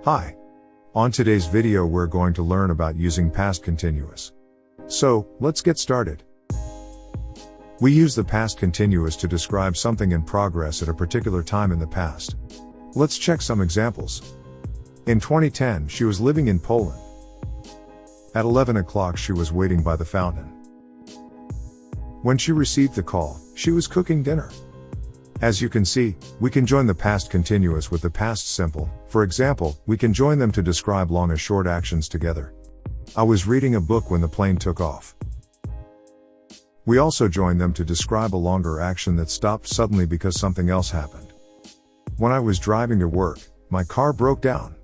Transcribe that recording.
Hi. On today's video we're going to learn about using past continuous. So, let's get started. We use the past continuous to describe something in progress at a particular time in the past. Let's check some examples. In 2010, she was living in Poland. At 11 o'clock she was waiting by the fountain. When she received the call, she was cooking dinner. As you can see, we can join the past continuous with the past simple. For example, we can join them to describe long or short actions together. I was reading a book when the plane took off. We also join them to describe a longer action that stopped suddenly because something else happened. When I was driving to work, my car broke down.